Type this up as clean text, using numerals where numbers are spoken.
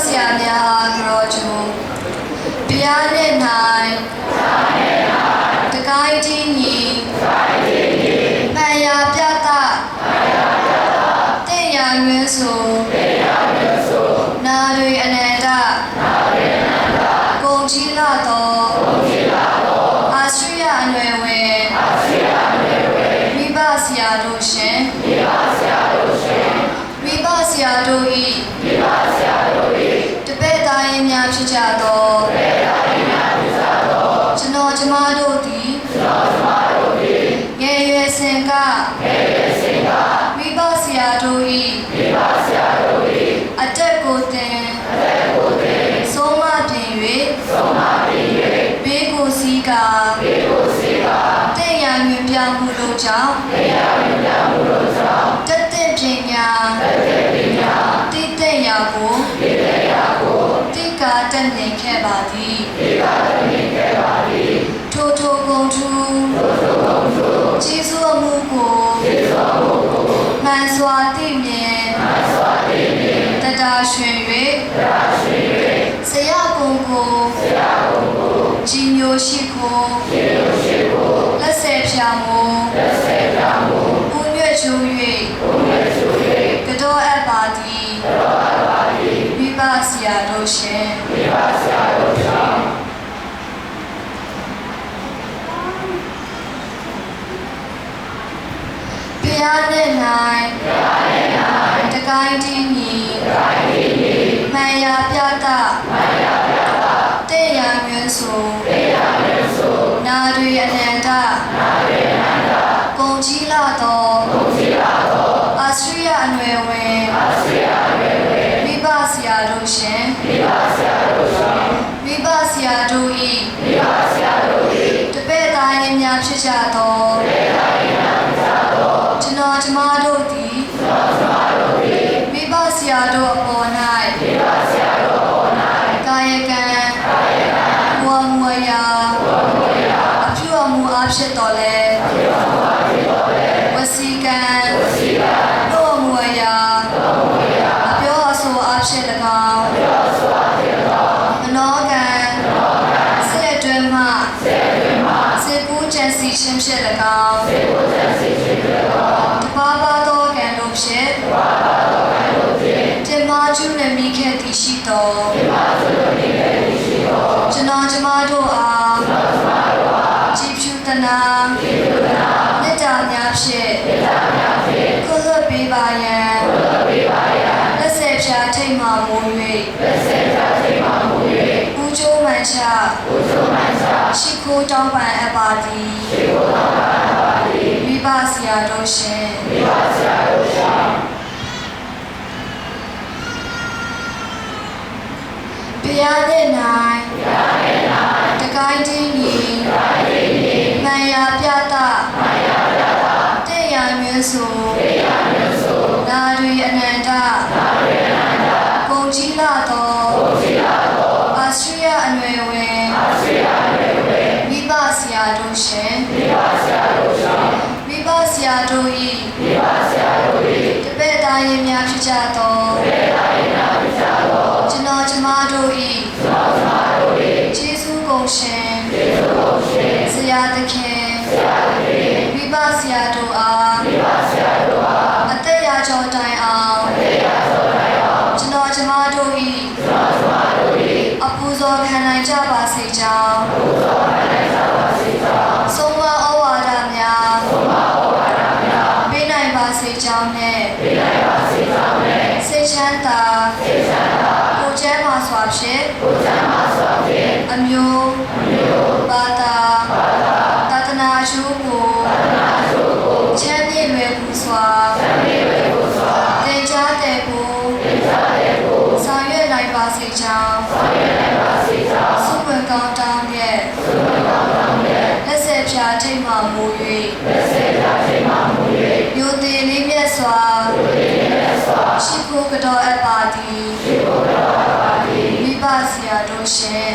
ဆရာများတော်ကျူဘုရားနဲ့၌တကိုင်းကြီးညီမှန်ရာပြသတဲ့ရာရွင်းဆိုနာတွေအနန္တကုန်ကြီးလာတော်အာရှိယအနွယ်ဝင်မိဘဆရာတို့ရှင်မိဘဆရာတို့ဤတပည့်သားရင်များဖြစ်ကြသောကျွန်တော်ကျမတို့သည်ငယ်ရွယ်စဉ်ကမိဘဆရာတို့ဤအတက်ကိုတင်ဆုံးမပြင်၍ဘေးကိုစီးကတဲ့ရန်မြပြမှုတို့ကြောင့်တက်တဲ့ပညာတိတဲ့ရာကိုတိကာတက်နေခဲ့ပါသည်ထိုထိုကုန်ထူကျေးဇူးအမှုကိုမှန်စွာသိမြင်တတာရွှင်၍ဆရာကုံကိုကြည်ညိုရှိခိုလက်ဆက်ဖြာမူဦးရွက်ချိုး၍ကတော်အပ်ပါသည်မိဘဆရာတို့ရှင်ဘုရားနဲ့၌တကိုင်းတင်းညီမှန်ရာပြသတဲ့ရာရွင်းဆိုနာတွေအနန္တကုန်ကြီးလာတော်အာရှိယအနွယ်ဝင်မိဘဆရာတို့ရှင်မိဘဆရာတို့ဤတပည့်သားရင်များဖြစ်ကြသောကျွန်တော်ကျမတို့သည်မိဘဆရာတို့အပေါ်၌ကာယကံဝါမွေရာအပြုအမူအားဖြစ်တော်လဲဝစီကံတို့မွေရာအပြောအဆိုအားဖြစ်၎င်းမနောကံစေအတွင်းမှစေကူးကြံစီခြင်းဖြစ်၎င်းတပါးပါသောကံတို့ဖြင့်တင်မာကျူးနှမိခဲ့သည်ရှိတော်ကျွန်တော်ကျမတို့အားကြည်ဖြူတနာမေတ္တာများဖြင့်ကိုယ်လွတ်ပေးပါရန်လက်ဆက်ဖြာထိတ်မှမူ၍ဦးကျိုးမှန်ချရှိခိုးတောင်းပန်အပ်ပါသည်မိဘဆရာတို့ရှင်ဘုရားနဲ့၌တကိုင်းတင်းညီမှန်ရာပြသတဲ့ရာရွင်းဆိုနာတွေအနန္တကုန်ကြီးလာတော်အာရှိယအနွယ်ဝင်မိဘဆရာတို့ရှင်မိဘဆရာတို့ဤတပည့်သားရင်များဖြစ်ကြသောကျွန်တော်ကျမတို့ဤကျေးဇူးကုန်ရှင်ဆရာသခင်မိဘဆရာတို့အားအသက်ရာကျော်တိုင်အောင်ကျွန်တော်ကျမတို့ဤအပူဇော်ခံနိုင်ကြပါစေကြောင်းဆုံးမဩဝါဒများပေးနိုင်ပါစေကြောင်းနဲ့စိတ်ချမ်းသာကိုယ်ကျမ်းမာစွာဖြင့်အမျိုးဘာသာသာသနာကျိုးကိုချမ်းမြေ့လွယ်ကူစွာသင်ကြားတဲ့ကိုဆောင်ရွက်နိုင်ပါစေကြောင်းဆုမွန်ကောင်းတောင်းတဲ့လက်ဆက်ဖြာထိတ်မှမူ၍မျိုးသေးလေးမြတ်စွာရှိခိုးကတော်အပ်ပါသည်မိဘဆရာတို့ရှင်